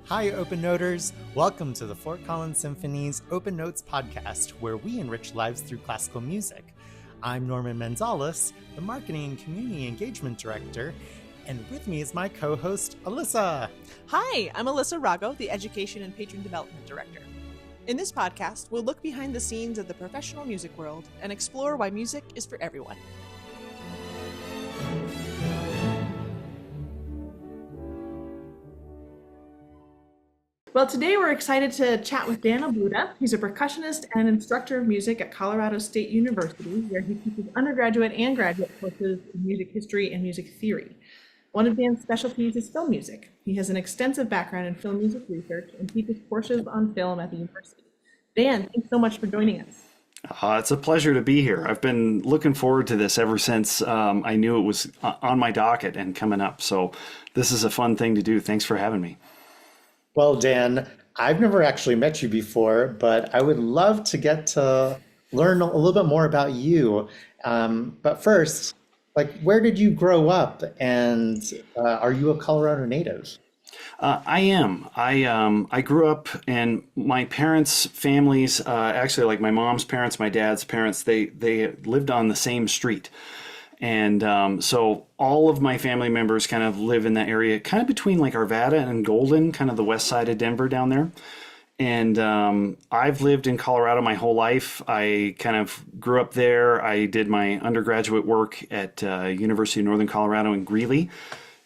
Hi, Open Noters. Welcome to the Fort Collins Symphony's Open Notes podcast, where we enrich lives through classical music. I'm Norman Manzalis, the Marketing and Community Engagement Director, and with me is my co-host, Alyssa. Hi, I'm Alyssa Rago, the Education and Patron Development Director. In this podcast, we'll look behind the scenes of the professional music world and explore why music is for everyone. Well, today we're excited to chat with Dan Obluda. He's a percussionist and instructor of music at Colorado State University, where he teaches undergraduate and graduate courses in music history and music theory. One of Dan's specialties is film music. He has an extensive background in film music research and teaches courses on film at the university. Dan, thanks so much for joining us. It's a pleasure to be here. I've been looking forward to this ever since I knew it was on my docket and coming up. So this is a fun thing to do. Thanks for having me. Well, Dan, I've never actually met you before, but I would love to get to learn a little bit more about you. But first, where did you grow up, and are you a Colorado native? I am. I grew up, and my parents' families, actually, like my mom's parents, my dad's parents, they lived on the same street. And so all of my family members kind of live in that area, kind of between like Arvada and Golden, kind of the west side of Denver down there. And I've lived in Colorado my whole life. I kind of grew up there. I did my undergraduate work at University of Northern Colorado in Greeley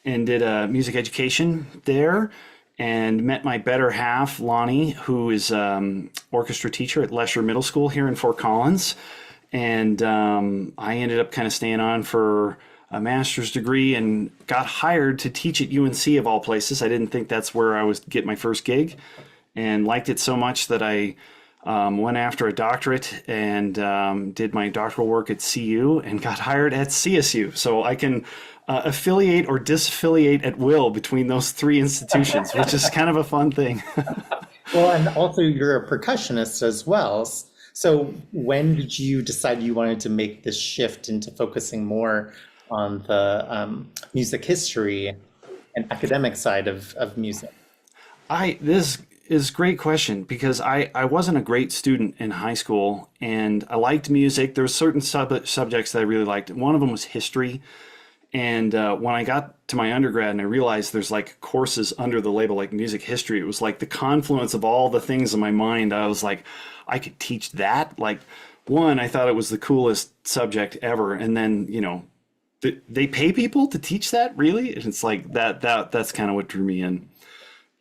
and did a music education there and met my better half, Lonnie, who is orchestra teacher at Lesher Middle School here in Fort Collins. And I ended up kind of staying on for a master's degree and got hired to teach at UNC of all places. I didn't think that's where I was get my first gig, and liked it so much that I went after a doctorate and did my doctoral work at CU and got hired at CSU. So I can affiliate or disaffiliate at will between those three institutions, which is kind of a fun thing. Well, and also you're a percussionist as well. So when did you decide you wanted to make this shift into focusing more on the music history and academic side of music? This is a great question, because I wasn't a great student in high school, and I liked music. There were certain subjects that I really liked. One of them was history. And when I got to my undergrad and I realized there's like courses under the label like music history, it was like the confluence of all the things in my mind. I was like, I could teach that. Like, one, I thought it was the coolest subject ever. And then, they pay people to teach that, really? And it's like that's kind of what drew me in.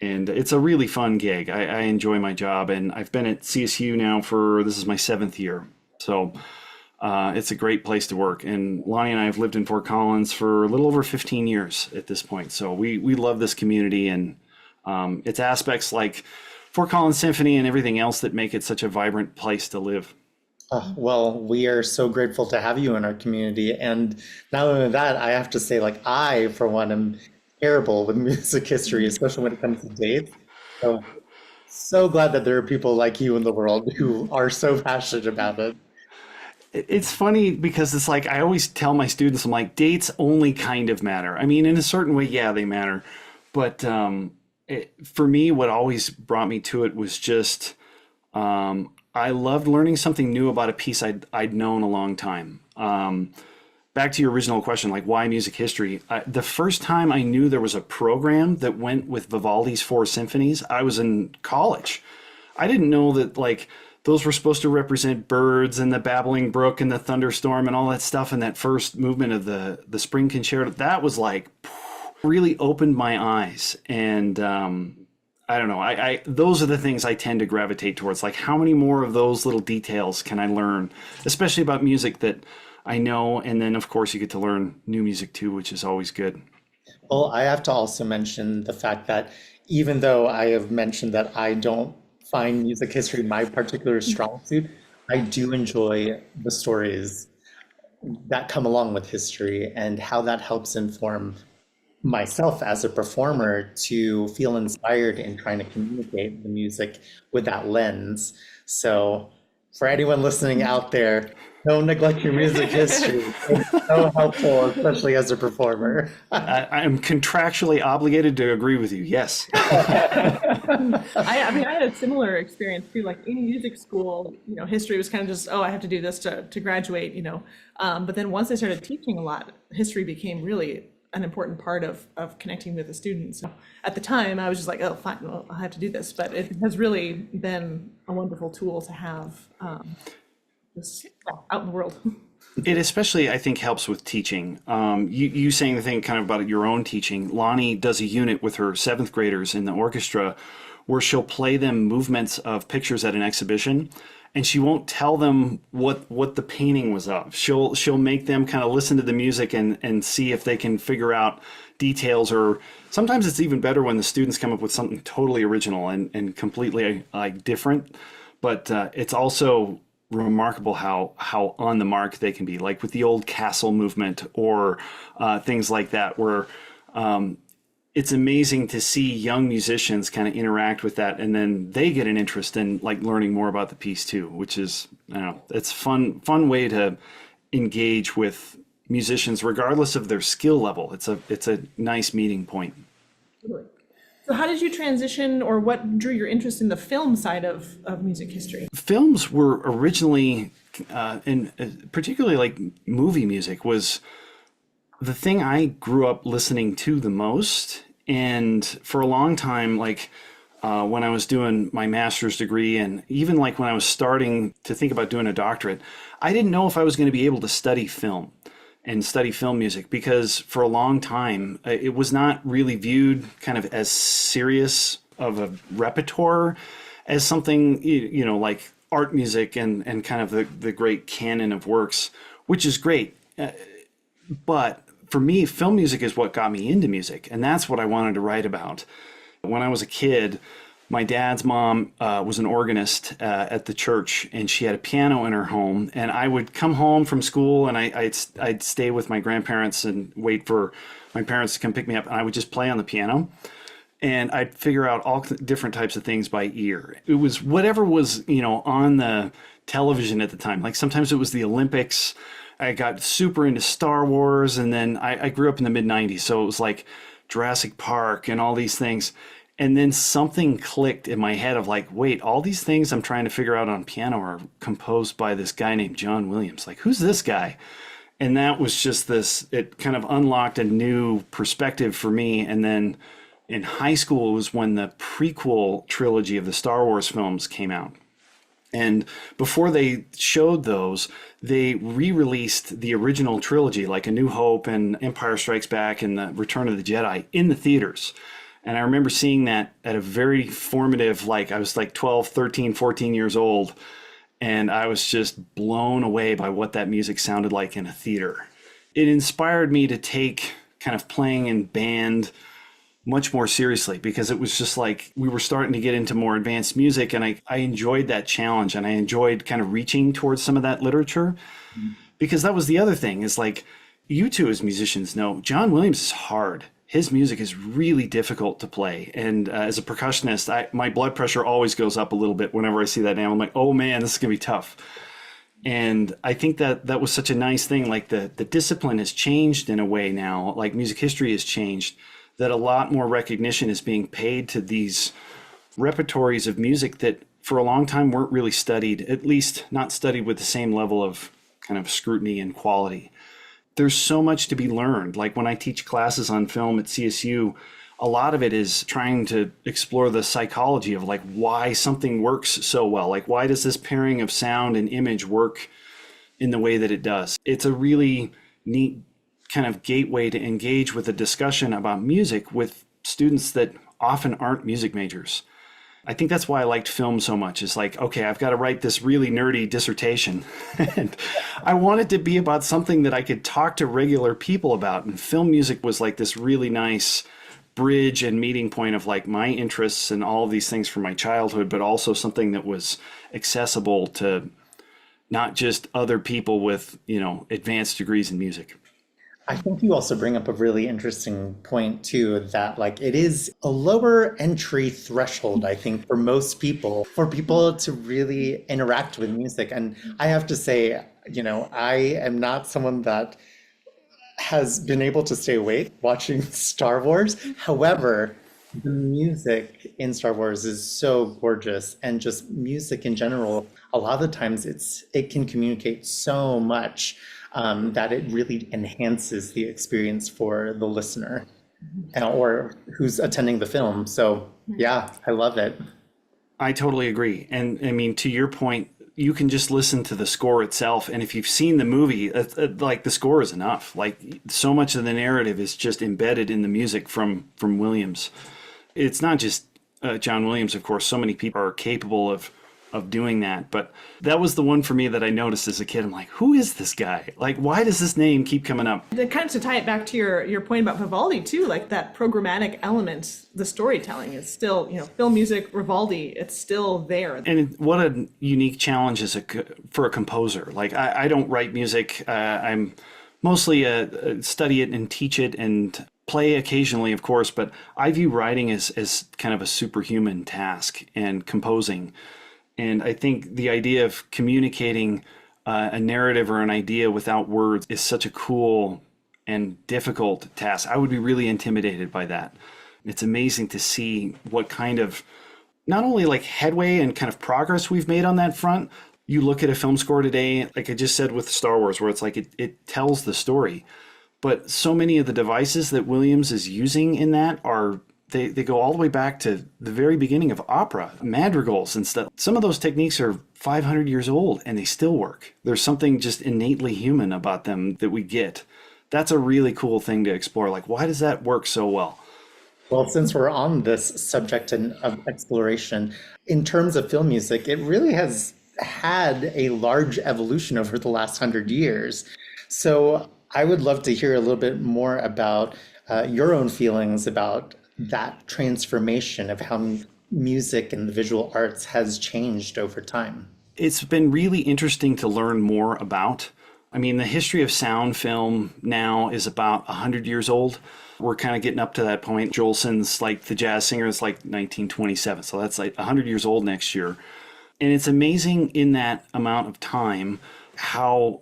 And it's a really fun gig. I enjoy my job, and I've been at CSU now this is my 7th year. So it's a great place to work. And Lonnie and I have lived in Fort Collins for a little over 15 years at this point. So we love this community and its aspects like Fort Collins Symphony and everything else that make it such a vibrant place to live. Well, we are so grateful to have you in our community. And not only that, I have to say, I, for one, am terrible with music history, especially when it comes to dates. So glad that there are people like you in the world who are so passionate about it. It's funny because it's like I always tell my students, I'm like, dates only kind of matter. I mean, in a certain way, yeah, they matter. But for me, what always brought me to it was just I loved learning something new about a piece I'd known a long time. Back to your original question, like why music history? The first time I knew there was a program that went with Vivaldi's 4 symphonies, I was in college. I didn't know that those were supposed to represent birds and the babbling brook and the thunderstorm and all that stuff in that first movement of the spring concerto. That was really opened my eyes. And I don't know, those are the things I tend to gravitate towards. Like, how many more of those little details can I learn, especially about music that I know? And then, of course, you get to learn new music too, which is always good. Well, I have to also mention the fact that even though I have mentioned that I don't find music history my particular strong suit, I do enjoy the stories that come along with history and how that helps inform myself as a performer to feel inspired in trying to communicate the music with that lens. So for anyone listening out there, Don't neglect your music history. It's so helpful, especially as a performer. I am contractually obligated to agree with you. Yes. I mean, I had a similar experience too. Like in music school, history was kind of just, oh, I have to do this to graduate, But then once I started teaching a lot, history became really an important part of connecting with the students. At the time, I was just like, oh, fine, well, I have to do this. But it has really been a wonderful tool to have just out in the world. It especially, I think, helps with teaching. You saying the thing kind of about your own teaching. Lonnie does a unit with her seventh graders in the orchestra where she'll play them movements of pictures at an exhibition, and she won't tell them what the painting was of. She'll make them kind of listen to the music and see if they can figure out details, or sometimes it's even better when the students come up with something totally original and completely like different. But it's also remarkable how on the mark they can be, like with the old castle movement or things like that, where it's amazing to see young musicians kind of interact with that, and then they get an interest in like learning more about the piece too, which is, I don't know, it's fun way to engage with musicians regardless of their skill level. It's a nice meeting point. Totally. So how did you transition, or what drew your interest in the film side of music history? Films were originally, and particularly like movie music, was the thing I grew up listening to the most. And for a long time, like when I was doing my master's degree, and even like when I was starting to think about doing a doctorate, I didn't know if I was going to be able to study film and study film music, because for a long time it was not really viewed kind of as serious of a repertoire as something, like art music and kind of the great canon of works, which is great. But for me, film music is what got me into music, and that's what I wanted to write about. When I was a kid, my dad's mom was an organist at the church, and she had a piano in her home. And I would come home from school, and I'd stay with my grandparents and wait for my parents to come pick me up, and I would just play on the piano. And I'd figure out all different types of things by ear. It was whatever was, on the television at the time. Like sometimes it was the Olympics. I got super into Star Wars, and then I grew up in the mid-90s, so it was like Jurassic Park and all these things. And then something clicked in my head of like, wait, all these things I'm trying to figure out on piano are composed by this guy named John Williams. Like, who's this guy? And that was just it kind of unlocked a new perspective for me. And then in high school was when the prequel trilogy of the Star Wars films came out. And before they showed those, they re-released the original trilogy, like A New Hope and Empire Strikes Back and The Return of the Jedi, in the theaters. And I remember seeing that at a very formative, like I was like 12, 13, 14 years old. And I was just blown away by what that music sounded like in a theater. It inspired me to take kind of playing in band much more seriously, because it was just like we were starting to get into more advanced music, and I enjoyed that challenge, and I enjoyed kind of reaching towards some of that literature. Because that was the other thing, is like, you two as musicians know, John Williams is hard. His music is really difficult to play, and as a percussionist, my blood pressure always goes up a little bit whenever I see that name. I'm like, oh man, this is gonna be tough. And I think that was such a nice thing. Like the discipline has changed in a way now, like music history has changed, that a lot more recognition is being paid to these repertories of music that for a long time weren't really studied, at least not studied with the same level of kind of scrutiny and quality. There's so much to be learned. Like when I teach classes on film at CSU, a lot of it is trying to explore the psychology of like why something works so well. Like, why does this pairing of sound and image work in the way that it does? It's a really neat kind of gateway to engage with a discussion about music with students that often aren't music majors. I think that's why I liked film so much. It's like, okay, I've got to write this really nerdy dissertation. And I wanted to be about something that I could talk to regular people about. And film music was like this really nice bridge and meeting point of like my interests and all of these things from my childhood, but also something that was accessible to not just other people with, advanced degrees in music. I think you also bring up a really interesting point too, that like it is a lower entry threshold, I think, for most people, for people to really interact with music. And I have to say, I am not someone that has been able to stay awake watching Star Wars. However, the music in Star Wars is so gorgeous, and just music in general, a lot of the times it can communicate so much that it really enhances the experience for the listener or who's attending the film. So yeah, I love it. I totally agree. And I mean, to your point, you can just listen to the score itself. And if you've seen the movie, like the score is enough. Like so much of the narrative is just embedded in the music from Williams. It's not just John Williams, of course. So many people are capable of doing that. But that was the one for me that I noticed as a kid. I'm like, who is this guy? Like, why does this name keep coming up? Kind of to tie it back to your point about Vivaldi too, like that programmatic element, the storytelling is still, film music, Vivaldi, it's still there. And what a unique challenge for a composer. Like, I don't write music. I'm mostly study it and teach it and play occasionally, of course. But I view writing as kind of a superhuman task, and composing. And I think the idea of communicating a narrative or an idea without words is such a cool and difficult task. I would be really intimidated by that. It's amazing to see what kind of, not only like headway and kind of progress we've made on that front. You look at a film score today, like I just said with Star Wars, where it's like it tells the story. But so many of the devices that Williams is using in that they go all the way back to the very beginning of opera, madrigals and stuff. Some of those techniques are 500 years old and they still work. There's something just innately human about them that we get. That's a really cool thing to explore. Like, why does that work so well? Well, since we're on this subject of exploration, in terms of film music, it really has had a large evolution over the last 100 years. So I would love to hear a little bit more about your own feelings about that transformation of how music and the visual arts has changed over time. It's been really interesting to learn more about. I mean, the history of sound film now is about 100 years old. We're kind of getting up to that point. Jolson's, like the jazz singer, is like 1927. So that's like 100 years old next year. And it's amazing in that amount of time how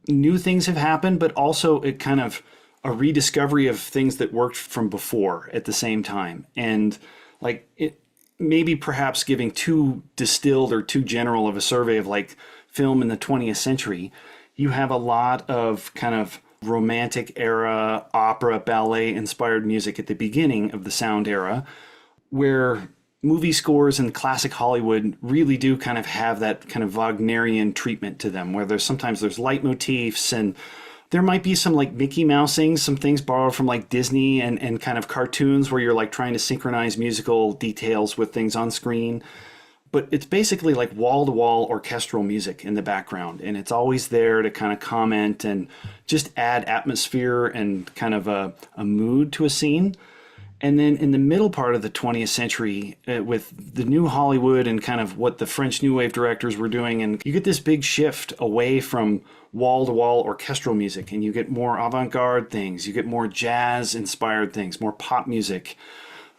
new things have happened, but also it kind of a rediscovery of things that worked from before at the same time. And like it maybe perhaps giving too distilled or too general of a survey of like film in the 20th century, you have a lot of kind of romantic era, opera, ballet inspired music at the beginning of the sound era, where movie scores in classic Hollywood really do kind of have that kind of Wagnerian treatment to them, where sometimes there's leitmotifs, and there might be some like Mickey Mousing, some things borrowed from like Disney and kind of cartoons where you're like trying to synchronize musical details with things on screen. But it's basically like wall-to-wall orchestral music in the background. And it's always there to kind of comment and just add atmosphere and kind of a mood to a scene. And then in the middle part of the 20th century, with the new Hollywood and kind of what the French New Wave directors were doing, and you get this big shift away from wall-to-wall orchestral music, and you get more avant-garde things, you get more jazz-inspired things, more pop music.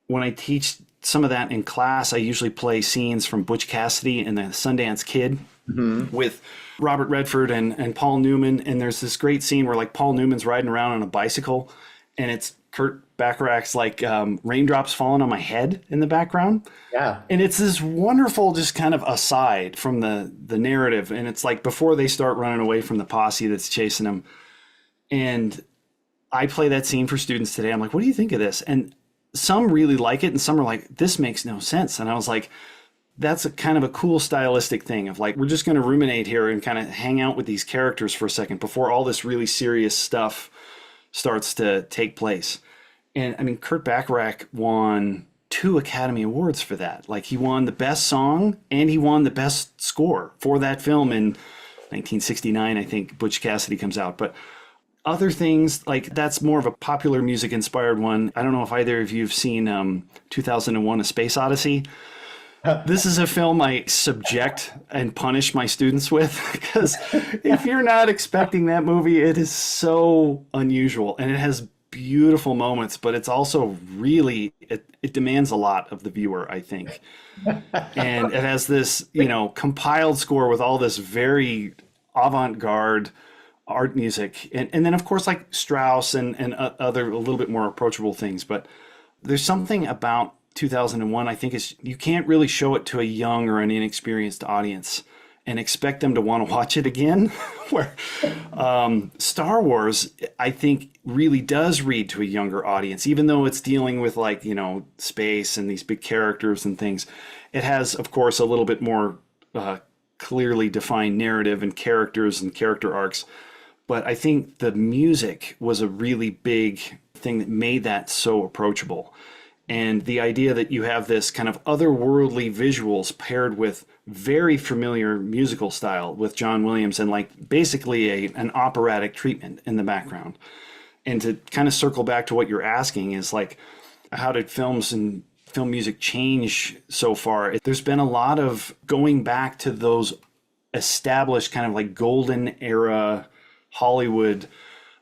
When I teach some of that in class, I usually play scenes from Butch Cassidy and the Sundance Kid with Robert Redford and Paul Newman. And there's this great scene where like Paul Newman's riding around on a bicycle, and it's Kurt Bacharach's like raindrops falling on my head in the background. Yeah. And it's this wonderful just kind of aside from the narrative. And it's like before they start running away from the posse that's chasing them. And I play that scene for students today. I'm like, what do you think of this? And some really like it, and some are like, this makes no sense. And I was like, that's a kind of a cool stylistic thing of like, we're just going to ruminate here and kind of hang out with these characters for a second before all this really serious stuff starts to take place. And I mean, Kurt Bacharach won 2 Academy Awards for that. Like, he won the best song and he won the best score for that film in 1969, I think Butch Cassidy comes out. But other things, like that's more of a popular music inspired one. I don't know if either of you have seen 2001: A Space Odyssey. This is a film I subject and punish my students with, because if you're not expecting that movie, it is so unusual, and it has beautiful moments, but it's also really, it demands a lot of the viewer, I think. And it has this, compiled score with all this very avant-garde art music. And then, of course, like Strauss and other a little bit more approachable things. But there's something about 2001, I think, is you can't really show it to a young or an inexperienced audience and expect them to want to watch it again. Where Star Wars, I think, really does read to a younger audience, even though it's dealing with, like, you know, space and these big characters and things. It has, of course, a little bit more clearly defined narrative and characters and character arcs. But I think the music was a really big thing that made that so approachable. And the idea that you have this kind of otherworldly visuals paired with very familiar musical style with John Williams and like basically an operatic treatment in the background. And to kind of circle back to what you're asking is like, how did films and film music change so far? There's been a lot of going back to those established kind of like golden era Hollywood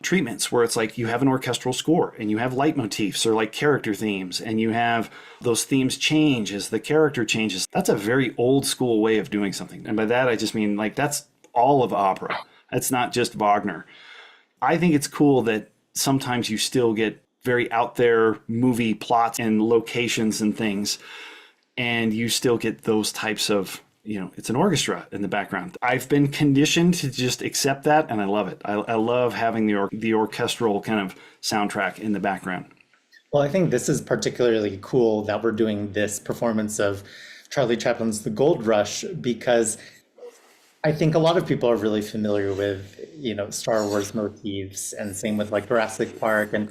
treatments where it's like you have an orchestral score and you have leitmotifs or like character themes and you have those themes change as the character changes. That's a very old school way of doing something. And by that, I just mean like that's all of opera. That's not just Wagner. I think it's cool that sometimes you still get very out there movie plots and locations and things, and you still get those types of, you know, it's an orchestra in the background. I've been conditioned to just accept that, and I love it. I love having the orchestral kind of soundtrack in the background. Well, I think this is particularly cool that we're doing this performance of Charlie Chaplin's The Gold Rush, because I think a lot of people are really familiar with, you know, Star Wars motifs, and same with like Jurassic Park. And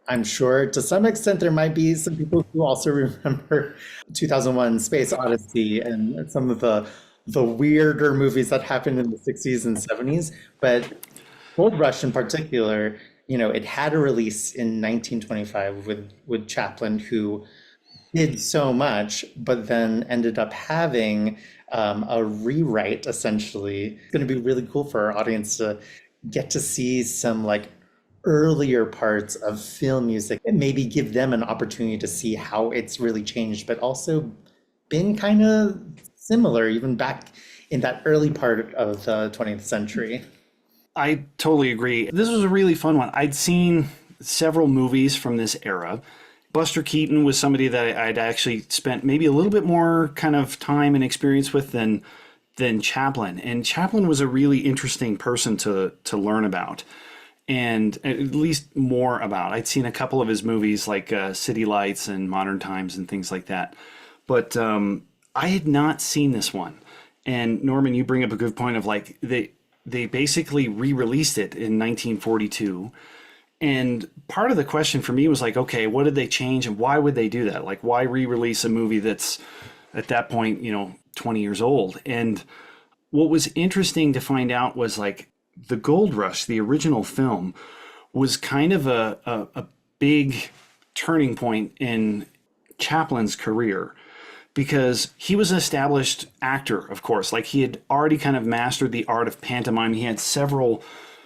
I'm sure to some extent there might be some people who also remember 2001 Space Odyssey and some of the weirder movies that happened in the 60s and 70s. But Gold Rush in particular, you know, it had a release in 1925 with Chaplin, who did so much, but then ended up having a rewrite, essentially. It's going to be really cool for our audience to get to see some like earlier parts of film music and maybe give them an opportunity to see how it's really changed, but also been kind of similar even back in that early part of the 20th century. I totally agree. This was a really fun one. I'd seen several movies from this era. Buster Keaton was somebody that I'd actually spent maybe a little bit more kind of time and experience with than Chaplin. And Chaplin was a really interesting person to learn about, and at least more about. I'd seen a couple of his movies like City Lights and Modern Times and things like that. But I had not seen this one. And Norman, you bring up a good point of like they basically re-released it in 1942. And part of the question for me was like, okay, what did they change and why would they do that? Like, why re-release a movie that's at that point, you know, 20 years old? And what was interesting to find out was like The Gold Rush, the original film, was kind of a big turning point in Chaplin's career, because he was an established actor, of course. Like, he had already kind of mastered the art of pantomime. He had several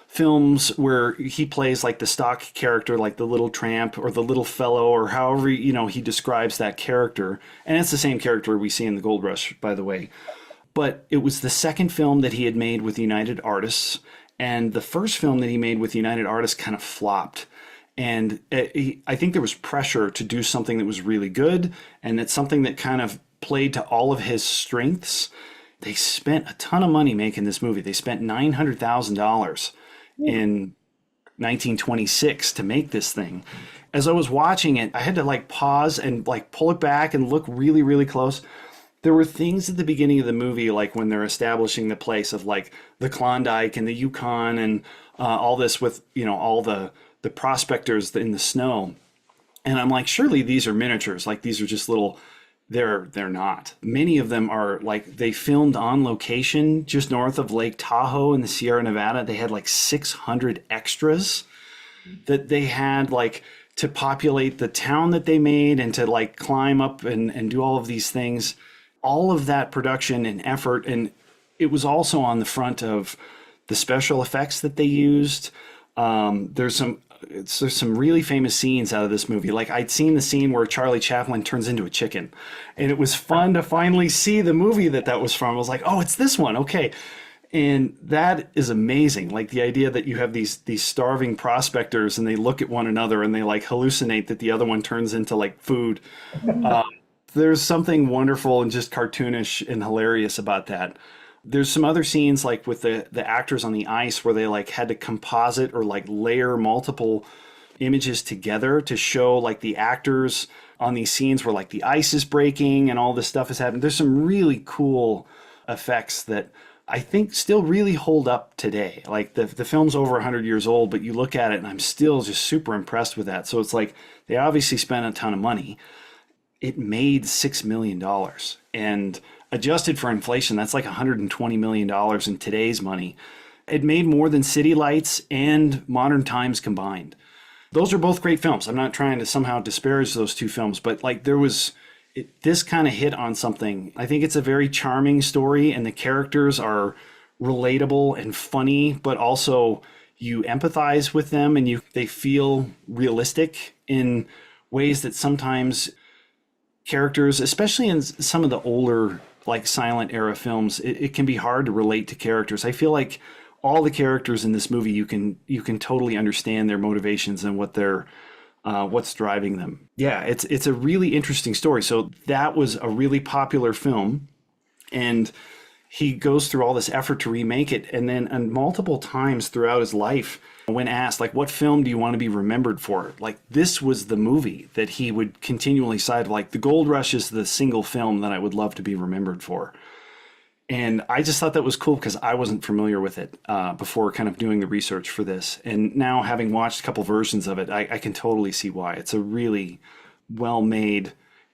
films where he plays like the stock character, like the little tramp or the little fellow, or however, you know, he describes that character. And it's the same character we see in The Gold Rush, by the way. But it was the second film that he had made with United Artists. And the first film that he made with United Artists kind of flopped. And I think there was pressure to do something that was really good, and that's something that kind of played to all of his strengths. They spent a ton of money making this movie. They spent $900,000 in 1926 to make this thing. As I was watching it, I had to like pause and like pull it back and look really, really close. There were things at the beginning of the movie, like when they're establishing the place of like the Klondike and the Yukon and all this with, you know, all the prospectors in the snow. And I'm like, surely these are miniatures. Like, these are just little, they're not. Many of them are like, they filmed on location just north of Lake Tahoe in the Sierra Nevada. They had like 600 extras that they had like to populate the town that they made and to like climb up and do all of these things. All of that production and effort. And it was also on the front of the special effects that they used. There's some really famous scenes out of this movie. Like, I'd seen the scene where Charlie Chaplin turns into a chicken, and it was fun to finally see the movie that was from. I was like, oh, it's this one. Okay. And that is amazing. Like the idea that you have these starving prospectors and they look at one another and they like hallucinate that the other one turns into like food. There's something wonderful and just cartoonish and hilarious about that. There's some other scenes like with the actors on the ice where they like had to composite or like layer multiple images together to show like the actors on these scenes where like the ice is breaking and all this stuff is happening. There's some really cool effects that I think still really hold up today. Like the film's over 100 years old, but you look at it and I'm still just super impressed with that. So it's like they obviously spent a ton of money. It made $6 million, and adjusted for inflation, that's like $120 million in today's money. It made more than City Lights and Modern Times combined. Those are both great films. I'm not trying to somehow disparage those two films, but like this kind of hit on something. I think it's a very charming story, and the characters are relatable and funny, but also you empathize with them and they feel realistic in ways that sometimes characters, especially in some of the older like silent era films, it can be hard to relate to characters. I feel like all the characters in this movie, you can totally understand their motivations and what's driving them. Yeah, it's a really interesting story. So that was a really popular film, and he goes through all this effort to remake it, and then multiple times throughout his life, when asked like, what film do you want to be remembered for, like this was the movie that he would continually cite, like The Gold Rush is the single film that I would love to be remembered for. And I just thought that was cool because I wasn't familiar with it before kind of doing the research for this. And now having watched a couple versions of it, I can totally see why. It's a really well-made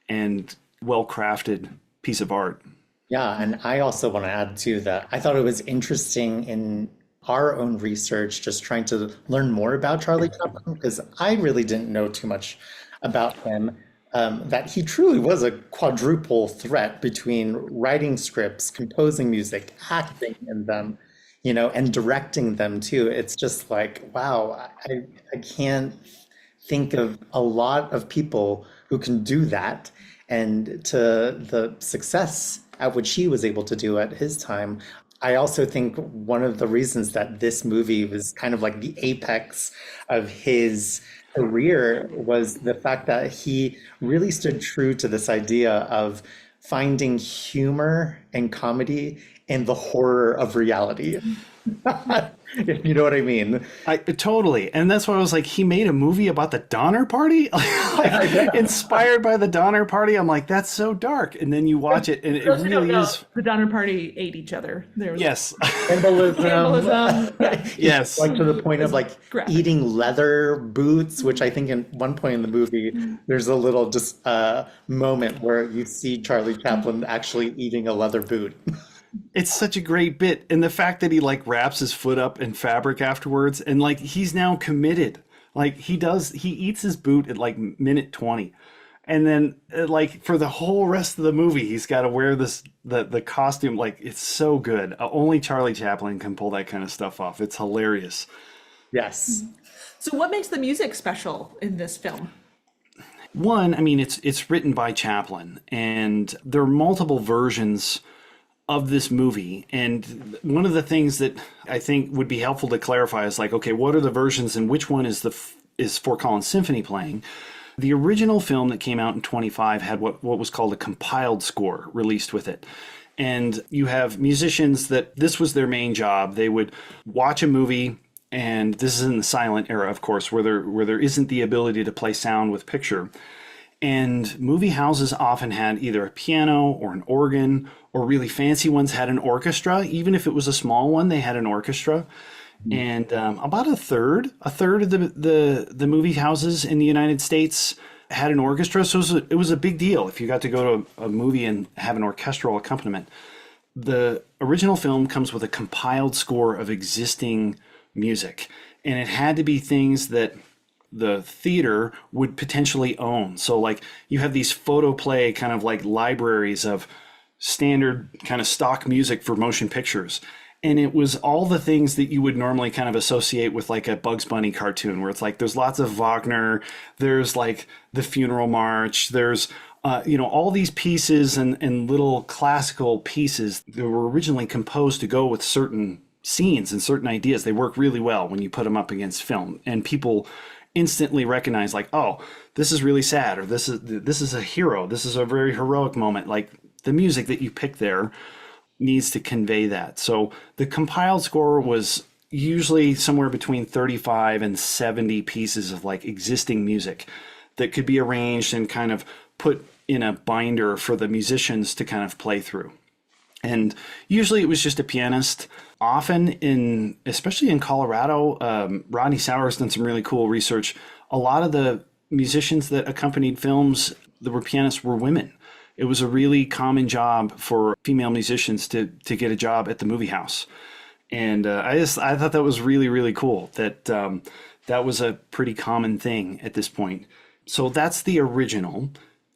and well-crafted piece of art. Yeah, and I also want to add too that I thought it was interesting in our own research, just trying to learn more about Charlie Chaplin, because I really didn't know too much about him. That he truly was a quadruple threat between writing scripts, composing music, acting in them, and directing them too. It's just like, wow, I can't think of a lot of people who can do that. And to the success at which he was able to do at his time, I also think one of the reasons that this movie was kind of like the apex of his career was the fact that he really stood true to this idea of finding humor and comedy in the horror of reality. If you know what I mean. I totally, and that's why I was like, he made a movie about the Donner Party, like, inspired by the Donner Party. I'm like, that's so dark, and then you watch it, and it really is. The Donner Party ate each other. There was Yes, cannibalism. yes, like to the point of like graphic. eating leather boots, which I think in one point in the movie, there's a little just moment where you see Charlie Chaplin actually eating a leather boot. It's such a great bit, and the fact that he like wraps his foot up in fabric afterwards, and like he's now committed. Like he eats his boot at like minute 20, and then like for the whole rest of the movie, he's got to wear the costume. Like it's so good. Only Charlie Chaplin can pull that kind of stuff off. It's hilarious. Yes. So what makes the music special in this film? One, I mean, it's written by Chaplin, and there are multiple versions of this movie. And one of the things that I think would be helpful to clarify is like, okay, what are the versions and which one is Fort Collins Symphony playing? The original film that came out in 25 had what was called a compiled score released with it. And you have musicians that this was their main job. They would watch a movie, and this is in the silent era, of course, where there isn't the ability to play sound with picture. And movie houses often had either a piano or an organ, or really fancy ones had an orchestra. Even if it was a small one, they had an orchestra. And about a third of the movie houses in the United States had an orchestra. So it was a big deal if you got to go to a movie and have an orchestral accompaniment. The original film comes with a compiled score of existing music, and it had to be things that the theater would potentially own. So like you have these photoplay kind of like libraries of standard kind of stock music for motion pictures. And it was all the things that you would normally kind of associate with like a Bugs Bunny cartoon, where it's like there's lots of Wagner, there's like the Funeral March, there's all these pieces and little classical pieces that were originally composed to go with certain scenes and certain ideas. They work really well when you put them up against film, and people instantly recognize, like, oh, this is really sad, or this is a hero. This is a very heroic moment. Like, the music that you pick there needs to convey that. So the compiled score was usually somewhere between 35 and 70 pieces of like existing music that could be arranged and kind of put in a binder for the musicians to kind of play through. And usually it was just a pianist. Often especially in Colorado, Rodney Sauer has done some really cool research. A lot of the musicians that accompanied films that were pianists were women. It was a really common job for female musicians to get a job at the movie house. And I thought that was really, really cool that that was a pretty common thing at this point. So that's the original.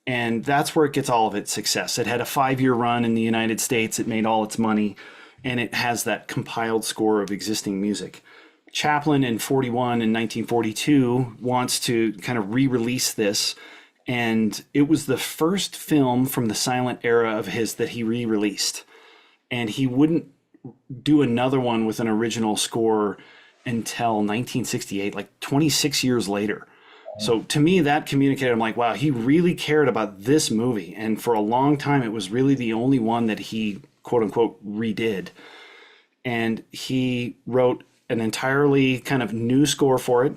And that's where it gets all of its success. It had a 5-year run in the United States. It made all its money. And it has that compiled score of existing music. Chaplin in 1942 wants to kind of re-release this. And it was the first film from the silent era of his that he re-released. And he wouldn't do another one with an original score until 1968, like 26 years later. So to me, that communicated, I'm like, wow, he really cared about this movie. And for a long time, it was really the only one that he, quote unquote, redid. And he wrote an entirely kind of new score for it.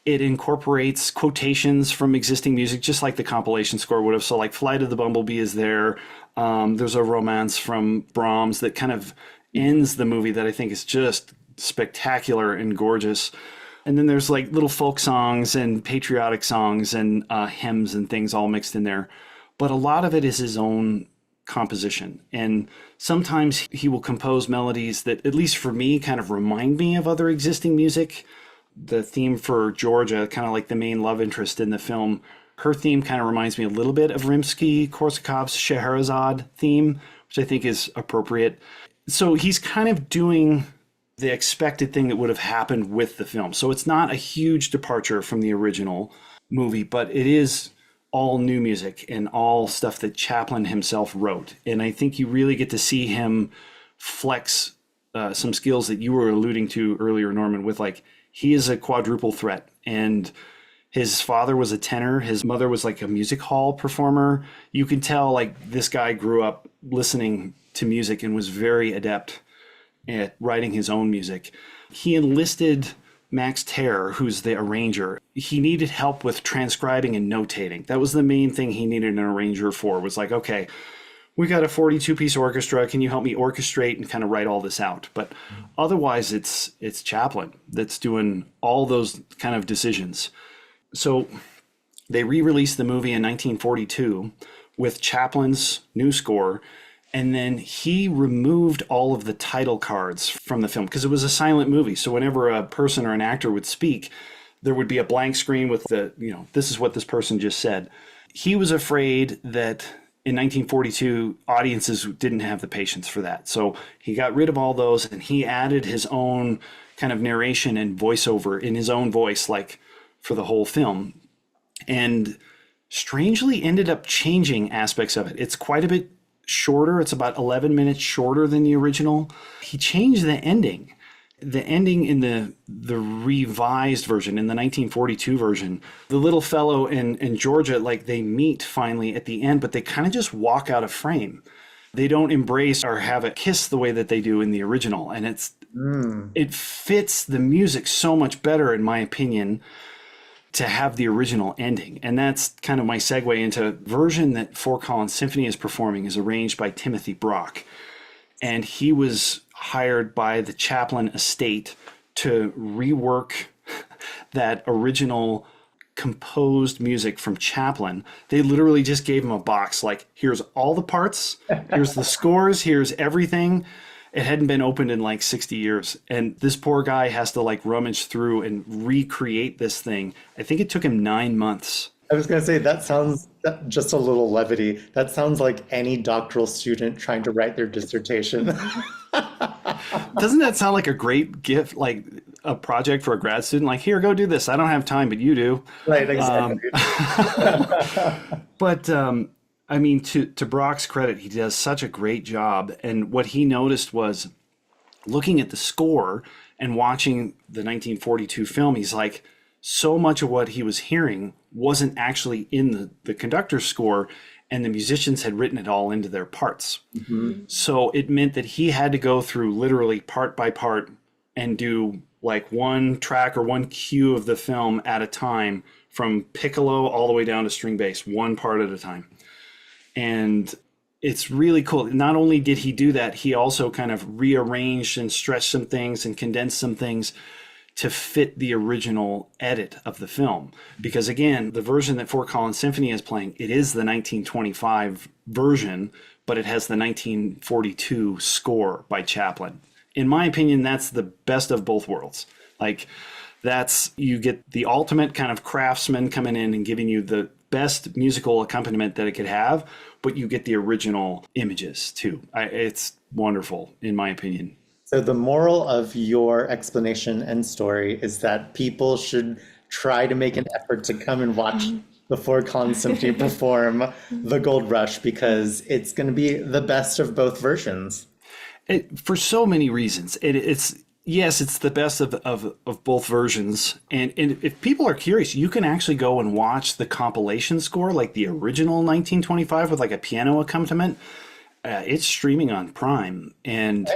It incorporates quotations from existing music, just like the compilation score would have. So like Flight of the Bumblebee is there. There's a romance from Brahms that kind of ends the movie that I think is just spectacular and gorgeous. And then there's like little folk songs and patriotic songs and hymns and things all mixed in there. But a lot of it is his own composition. And sometimes he will compose melodies that, at least for me, kind of remind me of other existing music. The theme for Georgia, kind of like the main love interest in the film, her theme kind of reminds me a little bit of Rimsky-Korsakov's Scheherazade theme, which I think is appropriate. So he's kind of doing the expected thing that would have happened with the film. So it's not a huge departure from the original movie, but it is all new music and all stuff that Chaplin himself wrote. And I think you really get to see him flex some skills that you were alluding to earlier, Norman, with like, he is a quadruple threat. And his father was a tenor. His mother was like a music hall performer. You can tell like this guy grew up listening to music and was very adept at writing his own music. He enlisted Max Terr, who's the arranger. He needed help with transcribing and notating. That was the main thing he needed an arranger for, was like, okay, we got a 42-piece orchestra. Can you help me orchestrate and kind of write all this out? But otherwise, it's Chaplin that's doing all those kind of decisions. So they re-released the movie in 1942 with Chaplin's new score. And then he removed all of the title cards from the film because it was a silent movie. So whenever a person or an actor would speak, there would be a blank screen with the, this is what this person just said. He was afraid that in 1942, audiences didn't have the patience for that. So he got rid of all those and he added his own kind of narration and voiceover in his own voice, like for the whole film. And strangely ended up changing aspects of it. It's quite a bit shorter. It's about 11 minutes shorter than the original. He changed the ending. The ending in the revised version, in the 1942 version, the little fellow and Georgia, like they meet finally at the end, but they kind of just walk out of frame. They don't embrace or have a kiss the way that they do in the original. And it fits the music so much better, in my opinion, to have the original ending. And that's kind of my segue into version that Fort Collins Symphony is performing is arranged by Timothy Brock. And he was hired by the Chaplin estate to rework that original composed music from Chaplin. They literally just gave him a box, like, here's all the parts, here's the scores, here's everything. It hadn't been opened in like 60 years. And this poor guy has to like rummage through and recreate this thing. I think it took him 9 months. I was going to say, that sounds, just a little levity, that sounds like any doctoral student trying to write their dissertation. Doesn't that sound like a great gift, like a project for a grad student? Like, here, go do this. I don't have time, but you do. Right, exactly. But I mean, to Brock's credit, he does such a great job. And what he noticed was looking at the score and watching the 1942 film, he's like, so much of what he was hearing wasn't actually in the conductor's score, and the musicians had written it all into their parts. So it meant that he had to go through literally part by part and do like one track or one cue of the film at a time, from piccolo all the way down to string bass, one part at a time. And it's really cool. Not only did he do that, he also kind of rearranged and stretched some things and condensed some things to fit the original edit of the film. Because again, the version that Fort Collins Symphony is playing, it is the 1925 version, but it has the 1942 score by Chaplin. In my opinion, that's the best of both worlds. Like, that's, you get the ultimate kind of craftsman coming in and giving you the best musical accompaniment that it could have, but you get the original images too. It's wonderful, in my opinion. So the moral of your explanation and story is that people should try to make an effort to come and watch the Fort Collins Symphony perform the Gold Rush, because it's going to be the best of both versions. For so many reasons. It's the best of both versions. And if people are curious, you can actually go and watch the compilation score, like the original 1925 with like a piano accompaniment. It's streaming on Prime. And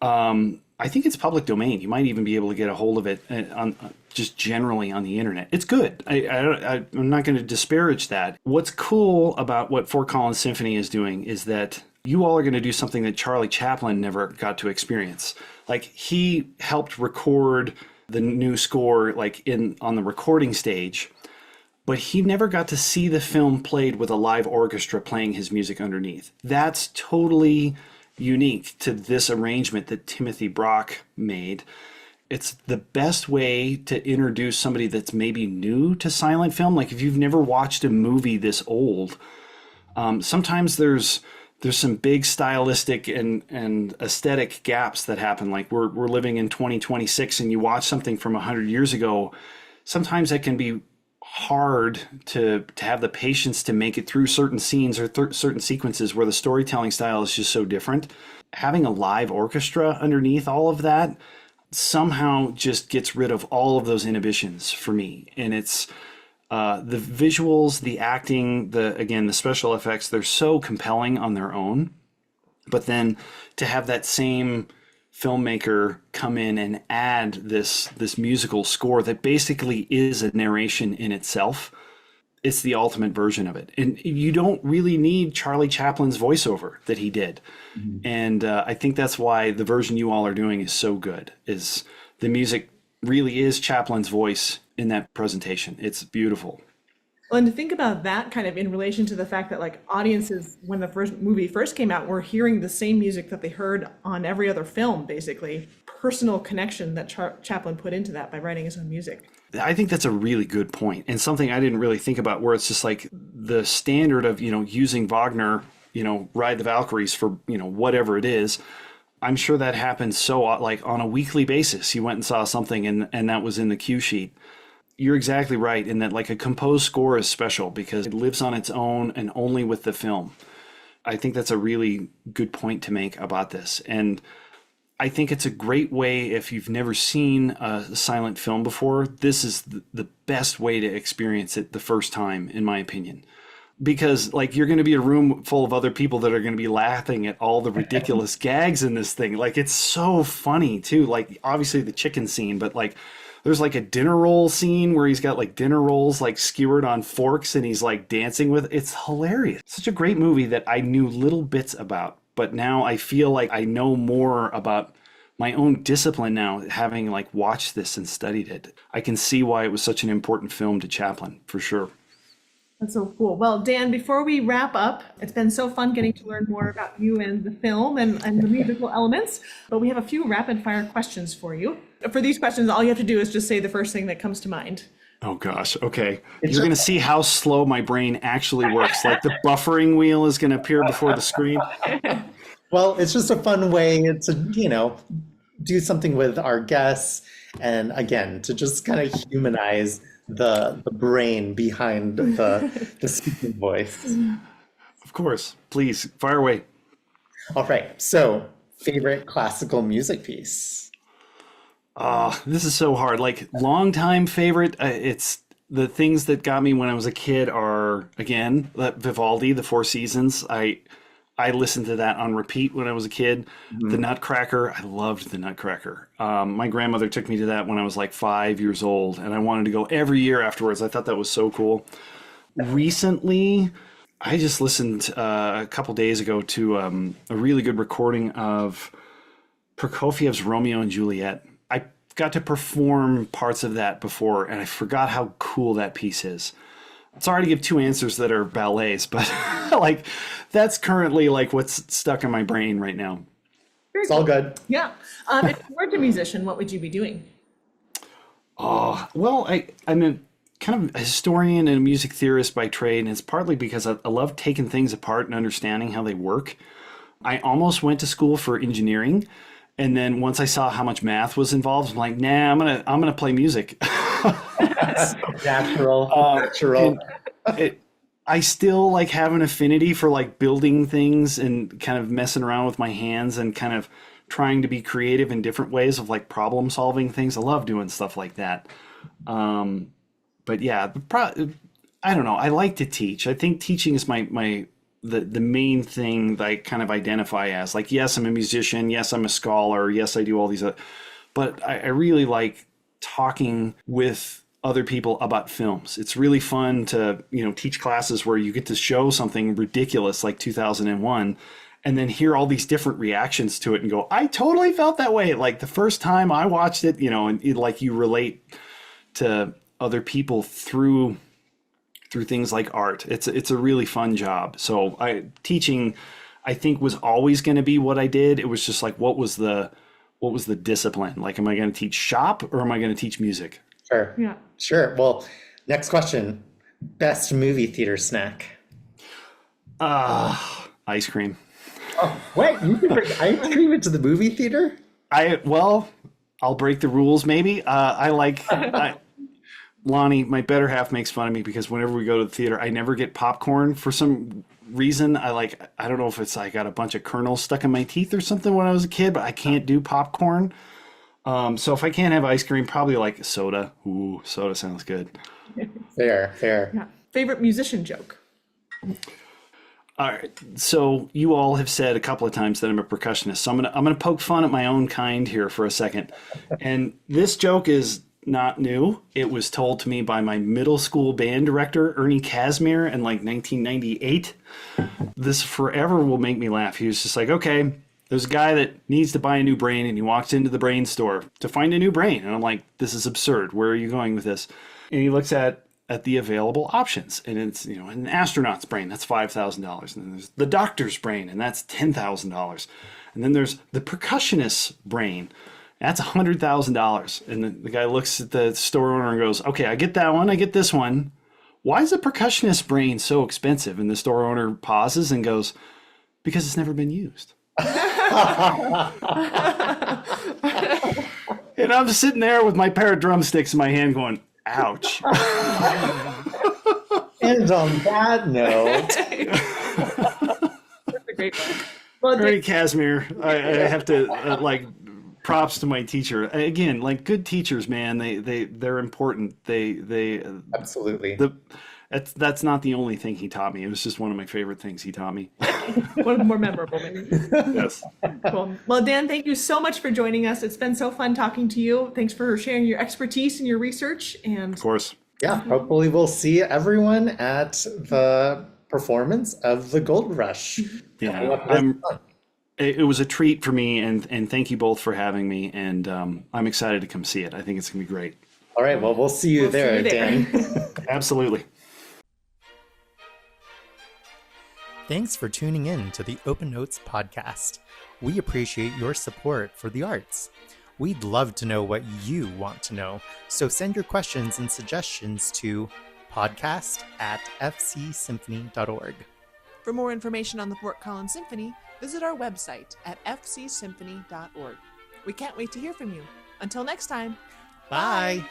I think it's public domain. You might even be able to get a hold of it on just generally on the internet. It's good. I'm not going to disparage that. What's cool about what Fort Collins Symphony is doing is that you all are going to do something that Charlie Chaplin never got to experience. Like, he helped record the new score like on the recording stage, but he never got to see the film played with a live orchestra playing his music underneath. That's totally unique to this arrangement that Timothy Brock made. It's the best way to introduce somebody that's maybe new to silent film. Like, if you've never watched a movie this old, sometimes there's some big stylistic and aesthetic gaps that happen. Like, we're living in 2026 and you watch something from 100 years ago, sometimes that can be hard to have the patience to make it through certain scenes or certain sequences where the storytelling style is just so different. Having a live orchestra underneath all of that somehow just gets rid of all of those inhibitions for me. And it's the visuals, the acting, the special effects, they're so compelling on their own. But then to have that same filmmaker come in and add this musical score that basically is a narration in itself, it's the ultimate version of it. And you don't really need Charlie Chaplin's voiceover that he did. And I think that's why the version you all are doing is so good, is the music really is Chaplin's voice in that presentation. It's beautiful. Well, and to think about that kind of in relation to the fact that like audiences, when the first movie first came out, were hearing the same music that they heard on every other film, basically. Personal connection that Chaplin put into that by writing his own music. I think that's a really good point, and something I didn't really think about, where it's just like the standard of, using Wagner, Ride the Valkyries for, whatever it is. I'm sure that happens so like on a weekly basis. You went and saw something and that was in the cue sheet. You're exactly right in that, like, a composed score is special because it lives on its own and only with the film. I think that's a really good point to make about this. And I think it's a great way, if you've never seen a silent film before, this is the best way to experience it the first time, in my opinion. Because, like, you're going to be a room full of other people that are going to be laughing at all the ridiculous gags in this thing. Like, it's so funny, too. Like, obviously the chicken scene, but, like, there's like a dinner roll scene where he's got like dinner rolls like skewered on forks and he's like dancing with. It's hilarious. Such a great movie that I knew little bits about, but now I feel like I know more about my own discipline now, having like watched this and studied it. I can see why it was such an important film to Chaplin, for sure. That's so cool. Well, Dan, before we wrap up, it's been so fun getting to learn more about you and the film and the musical elements, but we have a few rapid fire questions for you. For these questions, all you have to do is just say the first thing that comes to mind. Oh gosh, okay. You're going to see how slow my brain actually works. Like, the buffering wheel is going to appear before the screen. Well, it's just a fun way to, do something with our guests, and again, to just kind of humanize the brain behind the speaking voice. Of course. Please, fire away. All right. So, favorite classical music piece? This is so hard. Like, longtime favorite, it's the things that got me when I was a kid are, again, Vivaldi, The Four Seasons. I listened to that on repeat when I was a kid. The Nutcracker, I loved the Nutcracker. My grandmother took me to that when I was like 5 years old, and I wanted to go every year afterwards. I thought that was so cool. Recently, I just listened a couple days ago to a really good recording of Prokofiev's Romeo and Juliet. I got to perform parts of that before, and I forgot how cool that piece is. Sorry to give two answers that are ballets, but like that's currently like what's stuck in my brain right now. Very It's all cool. good. Yeah. If you weren't a musician, what would you be doing? Well, I'm a kind of a historian and a music theorist by trade, and it's partly because I love taking things apart and understanding how they work. I almost went to school for engineering, and then once I saw how much math was involved, I'm like, nah, I'm gonna play music. Natural. I still like have an affinity for like building things and kind of messing around with my hands and kind of trying to be creative in different ways of like problem solving things. I love doing stuff like that. But yeah, I don't know. I like to teach. I think teaching is the main thing that I kind of identify as. Like, yes, I'm a musician. Yes, I'm a scholar. Yes, I do all these. But I really like talking with other people about films. It's really fun to, teach classes where you get to show something ridiculous like 2001 and then hear all these different reactions to it and go, I totally felt that way. Like the first time I watched it, and like you relate to other people through things like art. It's a really fun job. So teaching, I think, was always going to be what I did. It was just like, what was the discipline? Like, am I going to teach shop or am I going to teach music? Sure. Yeah. Sure. Well, next question. Best movie theater snack? Ice cream. Oh, wait, you can bring ice cream into the movie theater? I'll break the rules maybe. Lonnie, my better half, makes fun of me because whenever we go to the theater, I never get popcorn for some reason. I don't know if it's I got a bunch of kernels stuck in my teeth or something when I was a kid, but I can't do popcorn. So if I can't have ice cream, probably like soda. Ooh, soda sounds good. Fair. Yeah. Favorite musician joke? All right. So you all have said a couple of times that I'm a percussionist. So I'm gonna poke fun at my own kind here for a second. And this joke is not new. It was told to me by my middle school band director, Ernie Casimir, in like 1998. This forever will make me laugh. He was just like, okay, there's a guy that needs to buy a new brain and he walks into the brain store to find a new brain. And I'm like, this is absurd. Where are you going with this? And he looks at the available options. And it's, an astronaut's brain, that's $5,000. And then there's the doctor's brain, and that's $10,000. And then there's the percussionist's brain. That's $100,000. And the guy looks at the store owner and goes, okay, I get that one. I get this one. Why is the percussionist's brain so expensive? And the store owner pauses and goes, because it's never been used. And I'm sitting there with my pair of drumsticks in my hand going, ouch. And on that note, That's a great one. Well, Ernie Casimir, I have to props to my teacher. Again, like good teachers, man, they're important. They absolutely. That's not the only thing he taught me. It was just one of my favorite things he taught me. one of the more memorable, maybe. Yes. Cool. Well, Dan, thank you so much for joining us. It's been so fun talking to you. Thanks for sharing your expertise and your research. And Of course. Yeah, hopefully we'll see everyone at the performance of the Gold Rush. Yeah, it was a treat for me, and thank you both for having me. And I'm excited to come see it. I think it's gonna be great. All right, well, we'll see you there, Dan. Absolutely. Thanks for tuning in to the Open Notes podcast. We appreciate your support for the arts. We'd love to know what you want to know, so send your questions and suggestions to podcast@fcsymphony.org. For more information on the Fort Collins Symphony, visit our website at fcsymphony.org. We can't wait to hear from you. Until next time. Bye.